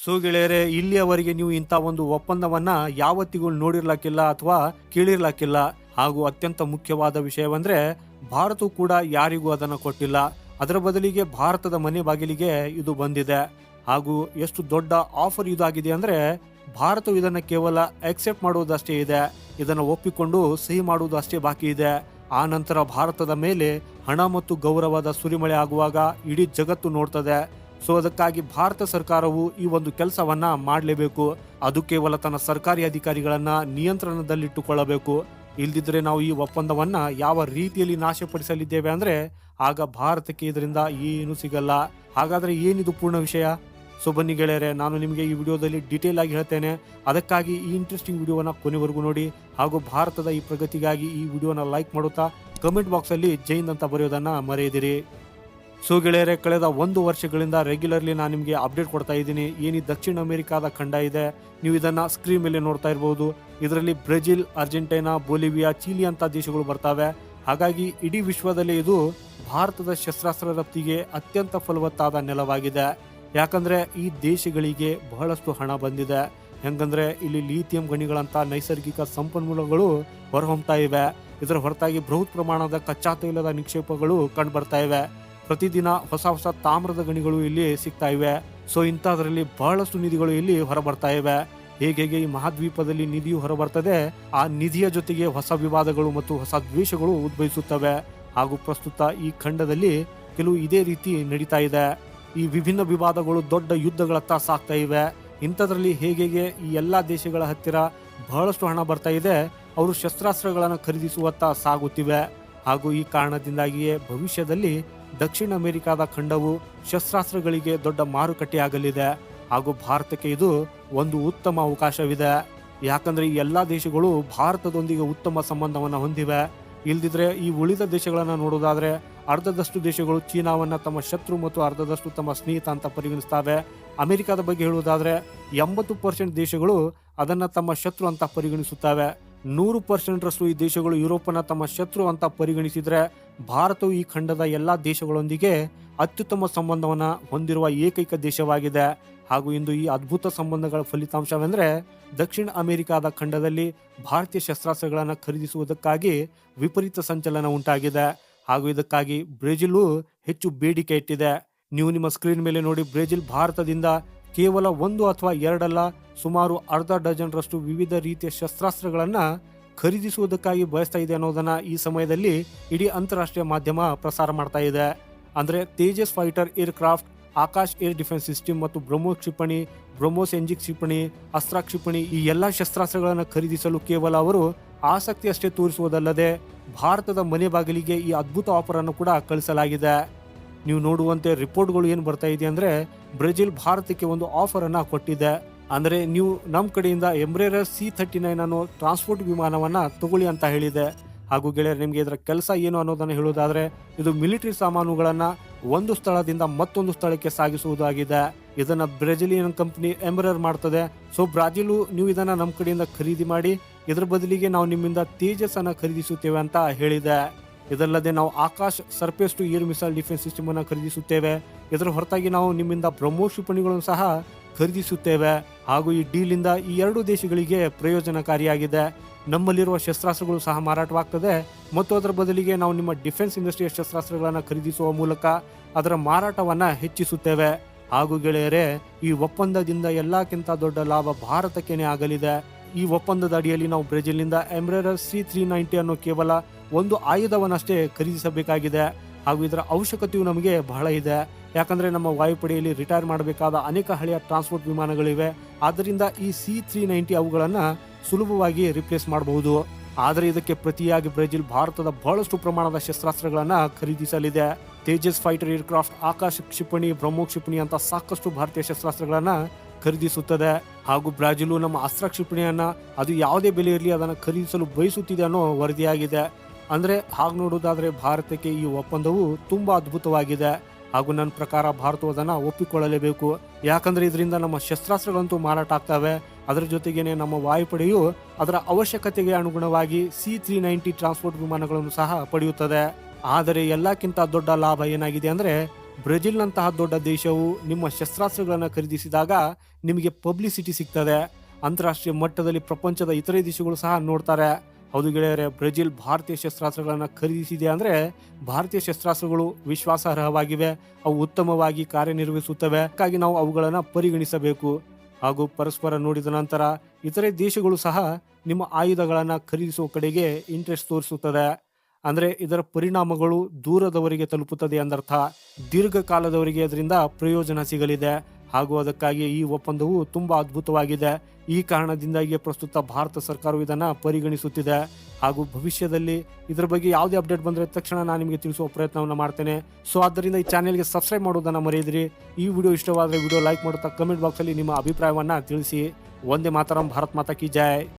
So ಗೆಳೆಯರೆ, ಇಲ್ಲಿಯವರೆಗೆ ನೀವು ಇಂಥ ಒಂದು ಒಪ್ಪಂದವನ್ನ ಯಾವತ್ತಿಗೂ ನೋಡಿರ್ಲಕ್ಕಿಲ್ಲ ಅಥವಾ ಕೇಳಿರ್ಲಕ್ಕಿಲ್ಲ. ಹಾಗೂ ಅತ್ಯಂತ ಮುಖ್ಯವಾದ ವಿಷಯವಂದ್ರೆ ಭಾರತವು ಕೂಡ ಯಾರಿಗೂ ಅದನ್ನ ಕೊಟ್ಟಿಲ್ಲ. ಅದರ ಬದಲಿಗೆ ಭಾರತದ ಮನೆ ಬಾಗಿಲಿಗೆ ಇದು ಬಂದಿದೆ. ಹಾಗೂ ಎಷ್ಟು ದೊಡ್ಡ ಆಫರ್ ಇದಾಗಿದೆ ಅಂದ್ರೆ ಭಾರತವು ಇದನ್ನ ಕೇವಲ ಅಕ್ಸೆಪ್ಟ್ ಮಾಡುವುದಷ್ಟೇ ಇದೆ, ಇದನ್ನ ಒಪ್ಪಿಕೊಂಡು ಸಹಿ ಮಾಡುವುದು ಅಷ್ಟೇ ಬಾಕಿ ಇದೆ. ಆ ನಂತರ ಭಾರತದ ಮೇಲೆ ಹಣ ಮತ್ತು ಗೌರವದ ಸುರಿಮಳೆ ಆಗುವಾಗ ಇಡೀ ಜಗತ್ತು ನೋಡ್ತದೆ. ಸೊ ಅದಕ್ಕಾಗಿ ಭಾರತ ಸರ್ಕಾರವು ಈ ಒಂದು ಕೆಲಸವನ್ನ ಮಾಡಲೇಬೇಕು. ಅದು ಕೇವಲ ತನ್ನ ಸರ್ಕಾರಿ ಅಧಿಕಾರಿಗಳನ್ನ ನಿಯಂತ್ರಣದಲ್ಲಿಟ್ಟುಕೊಳ್ಳಬೇಕು. ಇಲ್ದಿದ್ರೆ ನಾವು ಈ ಒಪ್ಪಂದವನ್ನ ಯಾವ ರೀತಿಯಲ್ಲಿ ನಾಶಪಡಿಸಲಿದ್ದೇವೆ ಅಂದ್ರೆ ಆಗ ಭಾರತಕ್ಕೆ ಇದರಿಂದ ಏನು ಸಿಗಲ್ಲ. ಹಾಗಾದ್ರೆ ಏನಿದು ಪೂರ್ಣ ವಿಷಯ? ಸೊ ಬನ್ನಿ ಗೆಳೆಯರೆ, ನಾನು ನಿಮಗೆ ಈ ವಿಡಿಯೋದಲ್ಲಿ ಡೀಟೇಲ್ ಆಗಿ ಹೇಳ್ತೇನೆ. ಅದಕ್ಕಾಗಿ ಈ ಇಂಟ್ರೆಸ್ಟಿಂಗ್ ವಿಡಿಯೋನ ಕೊನೆವರೆಗೂ ನೋಡಿ. ಹಾಗೂ ಭಾರತದ ಈ ಪ್ರಗತಿಗಾಗಿ ಈ ವಿಡಿಯೋನ ಲೈಕ್ ಮಾಡುತ್ತಾ ಕಮೆಂಟ್ ಬಾಕ್ಸ್ ಅಲ್ಲಿ ಜೈ ಹಿಂದ್ ಅಂತ ಬರೆಯೋದನ್ನ ಮರೆಯದಿರಿ. ಸೊ ಗೆಳೆಯರೆ, ಕಳೆದ 1 ವರ್ಷಗಳಿಂದ ರೆಗ್ಯುಲರ್ಲಿ ನಾನು ನಿಮಗೆ ಅಪ್ಡೇಟ್ ಕೊಡ್ತಾ ಇದ್ದೀನಿ. ಏನಿ ದಕ್ಷಿಣ ಅಮೆರಿಕಾದ ಖಂಡ ಇದೆ, ನೀವು ಇದನ್ನ ಸ್ಕ್ರೀನ್ ಮೇಲೆ ನೋಡ್ತಾ ಇರಬಹುದು. ಇದರಲ್ಲಿ ಬ್ರೆಜಿಲ್, ಅರ್ಜೆಂಟೈನಾ, ಬೊಲಿವಿಯಾ, ಚಿಲಿ ಅಂತ ದೇಶಗಳು ಬರ್ತವೆ. ಹಾಗಾಗಿ ಇಡೀ ವಿಶ್ವದಲ್ಲಿ ಇದು ಭಾರತದ ಶಸ್ತ್ರಾಸ್ತ್ರ ರಫ್ತಿಗೆ ಅತ್ಯಂತ ಫಲವತ್ತಾದ ನೆಲವಾಗಿದೆ. ಯಾಕಂದ್ರೆ ಈ ದೇಶಗಳಿಗೆ ಬಹಳಷ್ಟು ಹಣ ಬಂದಿದೆ. ಹೆಂಗಂದ್ರೆ ಇಲ್ಲಿ ಲಿಥಿಯಂ ಗಣಿಗಳಂತ ನೈಸರ್ಗಿಕ ಸಂಪನ್ಮೂಲಗಳು ಹೊರಹೊಮ್ತಾ ಇವೆ. ಇದರ ಹೊರತಾಗಿ ಬೃಹತ್ ಪ್ರಮಾಣದ ಕಚ್ಚಾ ತೈಲದ ನಿಕ್ಷೇಪಗಳು ಕಂಡು ಬರ್ತಾ ಇವೆ. ಪ್ರತಿದಿನ ಹೊಸ ಹೊಸ ತಾಮ್ರದ ಗಣಿಗಳು ಇಲ್ಲಿ ಸಿಗ್ತಾ ಇವೆ. ಸೊ ಇಂಥದ್ರಲ್ಲಿ ಬಹಳಷ್ಟು ನಿಧಿಗಳು ಇಲ್ಲಿ ಹೊರಬರ್ತಾ ಇವೆ. ಹೇಗೆ ಈ ಮಹಾದ್ವೀಪದಲ್ಲಿ ನಿಧಿಯು ಹೊರಬರ್ತದೆ, ಆ ನಿಧಿಯ ಜೊತೆಗೆ ಹೊಸ ವಿವಾದಗಳು ಮತ್ತು ಹೊಸ ದ್ವೇಷಗಳು ಉದ್ಭವಿಸುತ್ತವೆ. ಹಾಗೂ ಪ್ರಸ್ತುತ ಈ ಖಂಡದಲ್ಲಿ ಕೆಲವು ಇದೇ ರೀತಿ ನಡೀತಾ ಇದೆ. ಈ ವಿಭಿನ್ನ ವಿವಾದಗಳು ದೊಡ್ಡ ಯುದ್ಧಗಳತ್ತ ಸಾಗ್ತಾ ಇವೆ. ಇಂಥದ್ರಲ್ಲಿ ಹೇಗೆ ಈ ಎಲ್ಲಾ ದೇಶಗಳ ಹತ್ತಿರ ಬಹಳಷ್ಟು ಹಣ ಬರ್ತಾ ಇದೆ, ಅವರು ಶಸ್ತ್ರಾಸ್ತ್ರಗಳನ್ನು ಖರೀದಿಸುವತ್ತ ಸಾಗುತ್ತಿವೆ. ಹಾಗೂ ಈ ಕಾರಣದಿಂದಾಗಿಯೇ ಭವಿಷ್ಯದಲ್ಲಿ ದಕ್ಷಿಣ ಅಮೆರಿಕಾದ ಖಂಡವು ಶಸ್ತ್ರಾಸ್ತ್ರಗಳಿಗೆ ದೊಡ್ಡ ಮಾರುಕಟ್ಟೆಯಾಗಲಿದೆ. ಹಾಗೂ ಭಾರತಕ್ಕೆ ಇದು ಒಂದು ಉತ್ತಮ ಅವಕಾಶವಿದೆ. ಯಾಕಂದ್ರೆ ಈ ಎಲ್ಲಾ ದೇಶಗಳು ಭಾರತದೊಂದಿಗೆ ಉತ್ತಮ ಸಂಬಂಧವನ್ನ ಹೊಂದಿವೆ. ಇಲ್ದಿದ್ರೆ ಈ ಉಳಿದ ದೇಶಗಳನ್ನ ನೋಡೋದಾದ್ರೆ ಅರ್ಧದಷ್ಟು ದೇಶಗಳು ಚೀನಾವನ್ನ ತಮ್ಮ ಶತ್ರು ಮತ್ತು ಅರ್ಧದಷ್ಟು ತಮ್ಮ ಸ್ನೇಹಿತ ಅಂತ ಪರಿಗಣಿಸ್ತವೆ. ಅಮೆರಿಕದ ಬಗ್ಗೆ ಹೇಳುವುದಾದ್ರೆ 80% ದೇಶಗಳು ಅದನ್ನ ತಮ್ಮ ಶತ್ರು ಅಂತ ಪರಿಗಣಿಸುತ್ತವೆ. 100%ರಷ್ಟು ಈ ದೇಶಗಳು ಯುರೋಪನ್ನ ತಮ್ಮ ಶತ್ರು ಅಂತ ಪರಿಗಣಿಸಿದ್ರೆ ಭಾರತವು ಈ ಖಂಡದ ಎಲ್ಲಾ ದೇಶಗಳೊಂದಿಗೆ ಅತ್ಯುತ್ತಮ ಸಂಬಂಧವನ್ನ ಹೊಂದಿರುವ ಏಕೈಕ ದೇಶವಾಗಿದೆ. ಹಾಗೂ ಇಂದು ಈ ಅದ್ಭುತ ಸಂಬಂಧಗಳ ಫಲಿತಾಂಶವೆಂದ್ರೆ ದಕ್ಷಿಣ ಅಮೆರಿಕಾದ ಖಂಡದಲ್ಲಿ ಭಾರತೀಯ ಶಸ್ತ್ರಾಸ್ತ್ರಗಳನ್ನು ಖರೀದಿಸುವುದಕ್ಕಾಗಿ ವಿಪರೀತ ಸಂಚಲನ ಉಂಟಾಗಿದೆ. ಹಾಗೂ ಇದಕ್ಕಾಗಿ ಬ್ರೆಜಿಲ್ ಹೆಚ್ಚು ಬೇಡಿಕೆ ಇಟ್ಟಿದೆ. ನೀವು ನಿಮ್ಮ ಸ್ಕ್ರೀನ್ ಮೇಲೆ ನೋಡಿ, ಬ್ರೆಜಿಲ್ ಭಾರತದಿಂದ ಕೇವಲ 1 ಅಥವಾ 2 ಅಲ್ಲ, ಸುಮಾರು ಅರ್ಧ ಡಜನ್ರಷ್ಟು ವಿವಿಧ ರೀತಿಯ ಶಸ್ತ್ರಾಸ್ತ್ರಗಳನ್ನ ಖರೀದಿಸುವುದಕ್ಕಾಗಿ ಬಯಸ್ತಾ ಇದೆ ಅನ್ನೋದನ್ನ ಈ ಸಮಯದಲ್ಲಿ ಇಡೀ ಅಂತಾರಾಷ್ಟ್ರೀಯ ಮಾಧ್ಯಮ ಪ್ರಸಾರ ಮಾಡ್ತಾ ಇದೆ. ಅಂದ್ರೆ Tejas fighter air craft, Akash air defence system ಮತ್ತು ಬ್ರಹ್ಮೋಸ್ ಕ್ಷಿಪಣಿ, ಬ್ರಹ್ಮೋಸ್ ಎಂಜಿಕ್ ಕ್ಷಿಪಣಿ, ಅಸ್ತ್ರ ಕ್ಷಿಪಣಿ, ಈ ಎಲ್ಲಾ ಶಸ್ತ್ರಾಸ್ತ್ರಗಳನ್ನು ಖರೀದಿಸಲು ಕೇವಲ ಅವರು ಆಸಕ್ತಿ ಅಷ್ಟೇ ತೋರಿಸುವುದಲ್ಲದೆ ಭಾರತದ ಮನೆ ಬಾಗಿಲಿಗೆ ಈ ಅದ್ಭುತ ಆಫರ್ ಅನ್ನು ಕೂಡ ಕಳಿಸಲಾಗಿದೆ. ನೀವು ನೋಡುವಂತೆ ರಿಪೋರ್ಟ್ಗಳು ಏನು ಬರ್ತಾ ಇದೆ ಅಂದ್ರೆ ಬ್ರೆಜಿಲ್ ಭಾರತಕ್ಕೆ ಒಂದು ಆಫರ್ ಅನ್ನ ಕೊಟ್ಟಿದೆ. ಅಂದ್ರೆ ನೀವು ನಮ್ಮ ಕಡೆಯಿಂದ ಎಂಬ್ರೇರರ್ C-39 ಅನ್ನೋ ಟ್ರಾನ್ಸ್ಪೋರ್ಟ್ ವಿಮಾನವನ್ನ ತಗೊಳ್ಳಿ ಅಂತ ಹೇಳಿದೆ. ಹಾಗೂ ಗೆಳೆಯರು, ನಿಮಗೆ ಇದರ ಕೆಲಸ ಏನು ಅನ್ನೋದನ್ನು ಹೇಳುವುದಾದ್ರೆ ಇದು ಮಿಲಿಟರಿ ಸಾಮಾನುಗಳನ್ನ ಒಂದು ಸ್ಥಳದಿಂದ ಮತ್ತೊಂದು ಸ್ಥಳಕ್ಕೆ ಸಾಗಿಸುವುದಾಗಿದೆ. ಇದನ್ನ ಬ್ರೆಜಿಲಿಯನ್ ಕಂಪನಿ ಎಂಬ್ರೇರ್ ಮಾಡ್ತದೆ. ಸೊ ಬ್ರಾಜಿಲು, ನೀವು ಇದನ್ನ ನಮ್ಮ ಕಡೆಯಿಂದ ಖರೀದಿ ಮಾಡಿ, ಇದರ ಬದಲಿಗೆ ನಾವು ನಿಮ್ಮಿಂದ ತೇಜಸ್ ಅನ್ನ ಖರೀದಿಸುತ್ತೇವೆ ಅಂತ ಹೇಳಿದೆ. ಇದಲ್ಲದೆ ನಾವು Akash surface to air missile defence system ಅನ್ನು ಖರೀದಿಸುತ್ತೇವೆ. ಇದರ ಹೊರತಾಗಿ ನಾವು ನಿಮ್ಮಿಂದ ಬ್ರಹ್ಮೋಸ್ ಕ್ಷಿಪಣಿಗಳನ್ನು ಸಹ ಖರೀದಿಸುತ್ತೇವೆ. ಹಾಗೂ ಈ ಡೀಲಿಂದ ಈ 2 ದೇಶಗಳಿಗೆ ಪ್ರಯೋಜನಕಾರಿಯಾಗಿದೆ. ನಮ್ಮಲ್ಲಿರುವ ಶಸ್ತ್ರಾಸ್ತ್ರಗಳು ಸಹ ಮಾರಾಟವಾಗ್ತದೆ ಮತ್ತು ಅದರ ಬದಲಿಗೆ ನಾವು ನಿಮ್ಮ ಡಿಫೆನ್ಸ್ ಇಂಡಸ್ಟ್ರಿಯ ಶಸ್ತ್ರಾಸ್ತ್ರಗಳನ್ನು ಖರೀದಿಸುವ ಮೂಲಕ ಅದರ ಮಾರಾಟವನ್ನ ಹೆಚ್ಚಿಸುತ್ತೇವೆ. ಹಾಗೂ ಗೆಳೆಯರೆ, ಈ ಒಪ್ಪಂದದಿಂದ ಎಲ್ಲಕ್ಕಿಂತ ದೊಡ್ಡ ಲಾಭ ಭಾರತಕ್ಕೇನೆ ಆಗಲಿದೆ. ಈ ಒಪ್ಪಂದದ ಅಡಿಯಲ್ಲಿ ನಾವು ಬ್ರೆಜಿಲ್ನಿಂದ ಎಂಬ್ರೇರರ್ C-390 ಅನ್ನೋ ಕೇವಲ ಒಂದು ಆಯುಧವನ್ನಷ್ಟೇ ಖರೀದಿಸಬೇಕಾಗಿದೆ. ಹಾಗೂ ಇದರ ಅವಶ್ಯಕತೆಯು ನಮಗೆ ಬಹಳ ಇದೆ. ಯಾಕಂದ್ರೆ ನಮ್ಮ ವಾಯುಪಡೆಯಲ್ಲಿ ರಿಟೈರ್ ಮಾಡಬೇಕಾದ ಅನೇಕ ಹಳೆಯ ಟ್ರಾನ್ಸ್ಪೋರ್ಟ್ ವಿಮಾನಗಳಿವೆ. ಆದ್ದರಿಂದ ಈ C-390 ಅವುಗಳನ್ನ ಸುಲಭವಾಗಿ ರಿಪ್ಲೇಸ್ ಮಾಡಬಹುದು. ಆದರೆ ಇದಕ್ಕೆ ಪ್ರತಿಯಾಗಿ ಬ್ರೆಜಿಲ್ ಭಾರತದ ಬಹಳಷ್ಟು ಪ್ರಮಾಣದ ಶಸ್ತ್ರಾಸ್ತ್ರಗಳನ್ನ ಖರೀದಿಸಲಿದೆ. ತೇಜಸ್ ಫೈಟರ್ ಏರ್ಕ್ರಾಫ್ಟ್, ಆಕಾಶ ಕ್ಷಿಪಣಿ, ಬ್ರಹ್ಮೋಸ್ ಕ್ಷಿಪಣಿ ಅಂತ ಸಾಕಷ್ಟು ಭಾರತೀಯ ಶಸ್ತ್ರಾಸ್ತ್ರಗಳನ್ನ ಖರೀದಿಸುತ್ತದೆ. ಹಾಗೂ ಬ್ರಾಜಿಲು ನಮ್ಮ ಅಸ್ತ್ರ ಕ್ಷಿಪಣಿಯನ್ನ ಅದು ಯಾವುದೇ ಬೆಲೆ ಇರಲಿ ಅದನ್ನು ಖರೀದಿಸಲು ಬಯಸುತ್ತಿದೆ ಅನ್ನೋ ವರದಿಯಾಗಿದೆ. ಅಂದ್ರೆ ಹಾಗೆ ನೋಡುವುದಾದ್ರೆ ಭಾರತಕ್ಕೆ ಈ ಒಪ್ಪಂದವು ತುಂಬಾ ಅದ್ಭುತವಾಗಿದೆ. ಹಾಗೂ ನನ್ನ ಪ್ರಕಾರ ಭಾರತವು ಅದನ್ನ ಒಪ್ಪಿಕೊಳ್ಳಲೇಬೇಕು. ಯಾಕಂದ್ರೆ ಇದರಿಂದ ನಮ್ಮ ಶಸ್ತ್ರಾಸ್ತ್ರಗಳಂತೂ ಮಾರಾಟ ಆಗ್ತವೆ. ಅದರ ಜೊತೆಗೇನೆ ನಮ್ಮ ವಾಯುಪಡೆಯು ಅದರ ಅವಶ್ಯಕತೆಗೆ ಅನುಗುಣವಾಗಿ C-390 ಟ್ರಾನ್ಸ್ಪೋರ್ಟ್ ವಿಮಾನಗಳನ್ನು ಸಹ ಪಡೆಯುತ್ತದೆ. ಆದರೆ ಎಲ್ಲಕ್ಕಿಂತ ದೊಡ್ಡ ಲಾಭ ಏನಾಗಿದೆ ಅಂದ್ರೆ ಬ್ರೆಜಿಲ್ನಂತಹ ದೊಡ್ಡ ದೇಶವು ನಿಮ್ಮ ಶಸ್ತ್ರಾಸ್ತ್ರಗಳನ್ನು ಖರೀದಿಸಿದಾಗ ನಿಮಗೆ ಪಬ್ಲಿಸಿಟಿ ಸಿಗ್ತದೆ. ಅಂತಾರಾಷ್ಟ್ರೀಯ ಮಟ್ಟದಲ್ಲಿ ಪ್ರಪಂಚದ ಇತರೆ ದೇಶಗಳು ಸಹ ನೋಡ್ತಾರೆ. ಹೌದು ಗೆಳೆಯರೆ, ಬ್ರೆಜಿಲ್ ಭಾರತೀಯ ಶಸ್ತ್ರಾಸ್ತ್ರಗಳನ್ನು ಖರೀದಿಸಿದೆ ಅಂದರೆ ಭಾರತೀಯ ಶಸ್ತ್ರಾಸ್ತ್ರಗಳು ವಿಶ್ವಾಸಾರ್ಹವಾಗಿವೆ, ಅವು ಉತ್ತಮವಾಗಿ ಕಾರ್ಯನಿರ್ವಹಿಸುತ್ತವೆ. ಹಾಗಾಗಿ ನಾವು ಅವುಗಳನ್ನು ಪರಿಗಣಿಸಬೇಕು. ಹಾಗೂ ಪರಸ್ಪರ ನೋಡಿದ ನಂತರ ಇತರೆ ದೇಶಗಳು ಸಹ ನಿಮ್ಮ ಆಯುಧಗಳನ್ನು ಖರೀದಿಸುವ ಕಡೆಗೆ ಇಂಟ್ರೆಸ್ಟ್ ತೋರಿಸುತ್ತದೆ. ಅಂದರೆ ಇದರ ಪರಿಣಾಮಗಳು ದೂರದವರೆಗೆ ತಲುಪುತ್ತದೆ ಎಂದರ್ಥ. ದೀರ್ಘಕಾಲದವರೆಗೆ ಅದರಿಂದ ಪ್ರಯೋಜನ ಸಿಗಲಿದೆ. ಹಾಗೂ ಅದಕ್ಕಾಗಿ ಈ ಒಪ್ಪಂದವು ತುಂಬಾ ಅದ್ಭುತವಾಗಿದೆ. ಈ ಕಾರಣದಿಂದಾಗಿ ಪ್ರಸ್ತುತ ಭಾರತ ಸರ್ಕಾರವು ಇದನ್ನು ಪರಿಗಣಿಸುತ್ತಿದೆ. ಹಾಗೂ ಭವಿಷ್ಯದಲ್ಲಿ ಇದರ ಬಗ್ಗೆ ಯಾವುದೇ ಅಪ್ಡೇಟ್ ಬಂದರೆ ತಕ್ಷಣ ನಾನು ನಿಮಗೆ ತಿಳಿಸುವ ಪ್ರಯತ್ನವನ್ನು ಮಾಡ್ತೇನೆ. ಸೊ ಆದ್ದರಿಂದ ಈ ಚಾನೆಲ್ಗೆ ಸಬ್ಸ್ಕ್ರೈಬ್ ಮಾಡೋದನ್ನು ಮರೆಯದಿರಿ. ಈ ವಿಡಿಯೋ ಇಷ್ಟವಾದರೆ ವಿಡಿಯೋ ಲೈಕ್ ಮಾಡುತ್ತಾ ಕಮೆಂಟ್ ಬಾಕ್ಸಲ್ಲಿ ನಿಮ್ಮ ಅಭಿಪ್ರಾಯವನ್ನು ತಿಳಿಸಿ. ವಂದೇ ಮಾತರಂ, ಭಾರತ್ ಮಾತಾ ಕಿ ಜೈ.